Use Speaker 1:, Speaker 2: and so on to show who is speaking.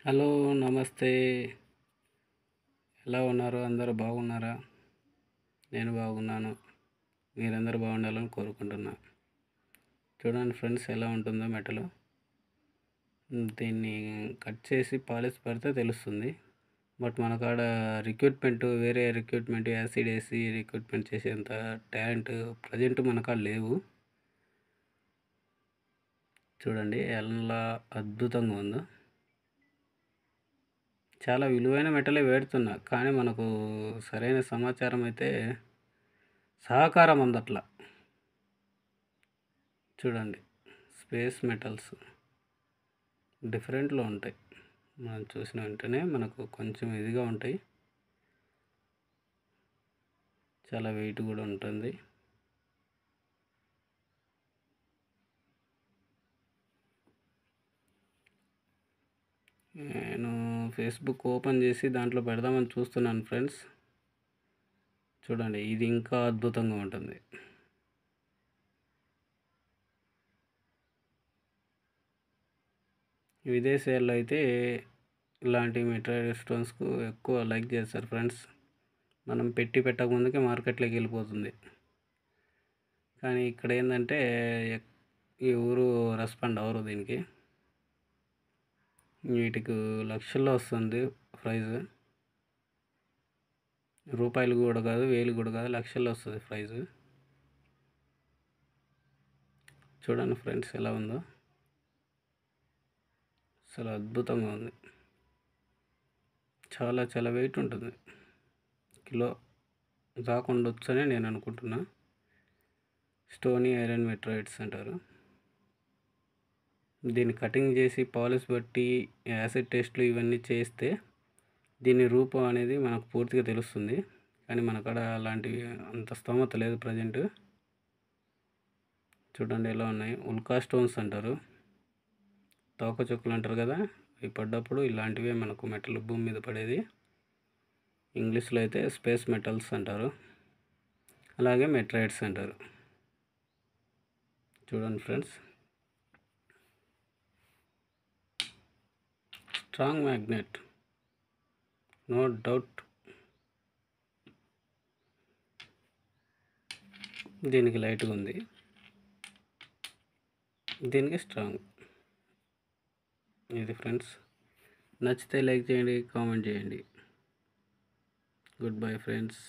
Speaker 1: Hello, నమస్తే. ఎలా ఉన్నారు? అందరూ బాగున్నారా? నేను బాగున్నాను. మీరందరూ బాగుండాలని కోరుకుంటున్నా. చూడండి ఫ్రెండ్స్, ఎలా ఉంటుందో మెటలు. దీన్ని కట్ చేసి పాలిష్ పెడితే తెలుస్తుంది. బట్ మన కాడ వేరే రిక్రూట్మెంట్ యాసిడ్ వేసి రిక్రూట్మెంట్ చేసేంత టాలెంట్ ప్రజెంట్ మన కాడ లేవు. చూడండి ఎలా అద్భుతంగా ఉందో. చాలా విలువైన మెటలే వేడుతున్నా, కానీ మనకు సరైన సమాచారం అయితే సహకారం అందట్లా. చూడండి, స్పేస్ మెటల్స్ డిఫరెంట్లో ఉంటాయి. మనం చూసిన వెంటనే మనకు కొంచెం ఇదిగా ఉంటాయి. చాలా వెయిట్ కూడా ఉంటుంది. నేను ఫేస్బుక్ ఓపెన్ చేసి దాంట్లో పెడదామని చూస్తున్నాను ఫ్రెండ్స్. చూడండి, ఇది ఇంకా అద్భుతంగా ఉంటుంది. విదేశాల్లో అయితే ఇలాంటి మెటీరియల్ స్టోన్స్కు ఎక్కువ లైక్ చేస్తారు ఫ్రెండ్స్. మనం పెట్టక ముందుకే మార్కెట్లోకి వెళ్ళిపోతుంది. కానీ ఇక్కడ ఏంటంటే ఎవరు రెస్పాండ్ అవ్వరు దీనికి. వీటికి లక్షల్లో వస్తుంది ప్రైజ్. రూపాయలు కూడా కాదు, వేలు కూడా కాదు, లక్షల్లో వస్తుంది ప్రైజ్. చూడండి ఫ్రెండ్స్, ఎలా ఉందో. అసలు అద్భుతంగా ఉంది. చాలా చాలా వెయిట్ ఉంటుంది. కిలో దాకుండొచ్చని నేను అనుకుంటున్నా. స్టోనీ ఐరన్ మెటరైట్స్ అంటారు. దీన్ని కటింగ్ చేసి పాలిష్ బట్టి యాసిడ్ టెస్ట్లు ఇవన్నీ చేస్తే దీని రూపం అనేది మనకు పూర్తిగా తెలుస్తుంది. కానీ మన కాడ అలాంటివి అంత స్తోమత లేదు ప్రజెంట్. చూడండి ఎలా ఉన్నాయి. ఉల్కా స్టోన్స్ అంటారు, తోక చుక్కలు అంటారు కదా, అవి పడ్డప్పుడు ఇలాంటివే మనకు మెటల్ భూమి మీద పడేది. ఇంగ్లీష్లో అయితే స్పేస్ మెటల్స్ అంటారు, అలాగే మెటరైట్స్ అంటారు. చూడండి friends, strong magnet, no doubt. దీనికి లైట్గా ఉంది, దీనికి స్ట్రాంగ్. ఇది ఫ్రెండ్స్, నచ్చితే లైక్ చేయండి, కామెంట్ చేయండి. Good bye friends.